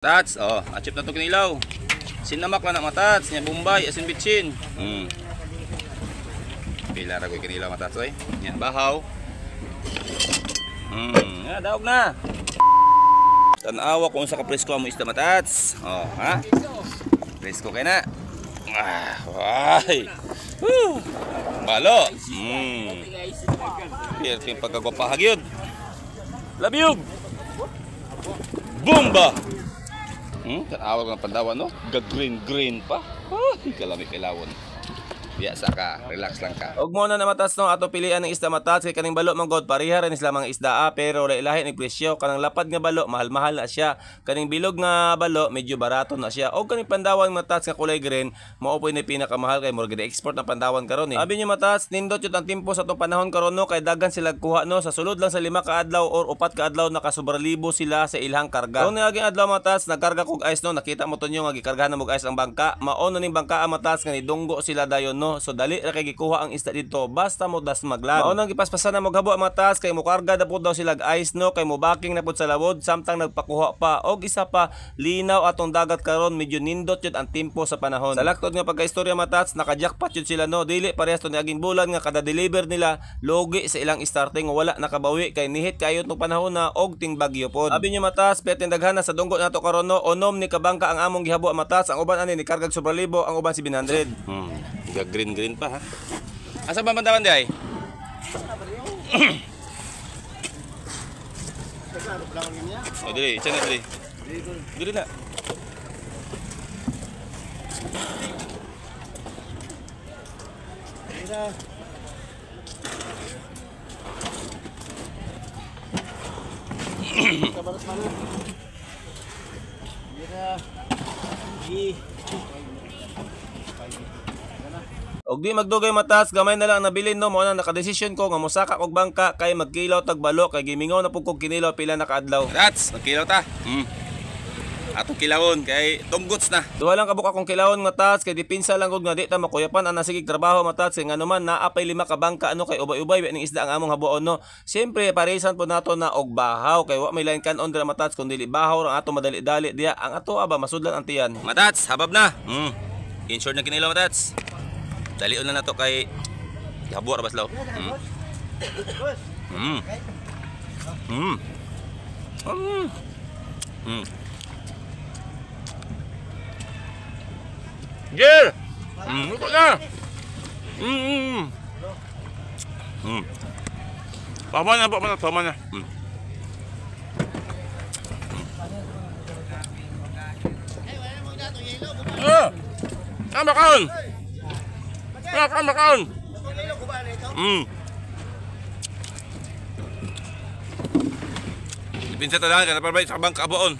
Tats, oh, achip na to kinilaw. Sinamak lang na matats, nya Bombay, asin bitsin. Pila ra ko kinilaw matats oy. Nya bahaw. Daog na. Tanawa kung sa kapresko mo isda matats. Oh, ha? Presko kay na. Ay. Balo. Pier pin pagkagwapa hagyod. Labyog. Bomba. Tanawa ko ng pandawan, no? Green pa. Ay, kalami kailawon. Biasa ka, relax lang ka. Og mo na matas no ato pilian ng isda matas kay kaning balo manggod pareha rin sila mga isda pero lahi ni presyo. Kanang lapad nga balo mahal-mahal na siya. Kaning bilog nga balo medyo barato na siya. Og kaning pandawan matas nga kulay green mao po ni pinakamahal kay murag export na pandawan karon eh. Abi niyo matas nindot jud ang timpo sa atong panahon karon no kay daghan sila kuha no sa sulod lang sa 5 ka adlaw or 4 ka adlaw nakasubra libo sila sa ilang karga. Kung naging adlaw matas nagkarga kog ice no nakita mo to nyo nga gikargahan na mog ice ang bangka. Mao na ning bangka ang matas nga nidunggo sila dayon no. So dali ra kay gikuha ang isda dito basta mo das maglag. Mao nang gipaspasan na maghabo ang matas kay mokarga na pud daw sila ice no kay mobaking na pud sa lawod samtang nagpakuha pa og isa pa linaw atong dagat karon medyo nindot jud ang tempo sa panahon. Sa laktod nga pagkaistorya matas naka-jackpot jud sila no dili parehas to ni aging bulan nga kada deliver nila logi sa ilang starting wala nakabawi kay nihit kayo tong panahon na og ting bagyo pod. Abi nyo matas perting daghana sa dunggo nato karon no onom ni kabangka ang among gihabo ang matas ang uban ani ni kargag sobra libo ang uban 700. Green pa ha. Asa ba bandawan di ay? Oh dili, iyan na dili. Dili na. Kabalas mana? Og di magdugay matas gamay na lang nabilin no mo na nakadesisyon ko nga mosaka og bangka kay magkilaw tag balo kay gimingaw na pud kog kinilaw pila na kaadlaw. That's magkilaw ta. Ato kilawon kay tunggots na. Duha lang kabuk akong kilawon matas kay dipinsa lang gud nga di ta makuyapan ana sige trabaho matas kay ngano man naapay 5 ka bangka ano kay ubay-ubay ning isda ang among habuon no. Siyempre paresan po nato na og bahaw kay wa may lain kanon dira matas kun dili bahaw ang ato madali-dali diya ang ato aba masudlan ang tiyan. Matats habab na. Insure na kinilaw matats. Dalion na nato kay habo ra baslaw. Jer. Luto na. Paman na po man paman na. Makaon. Makaon. Pinsa ta lang kana para sa bangka aboon.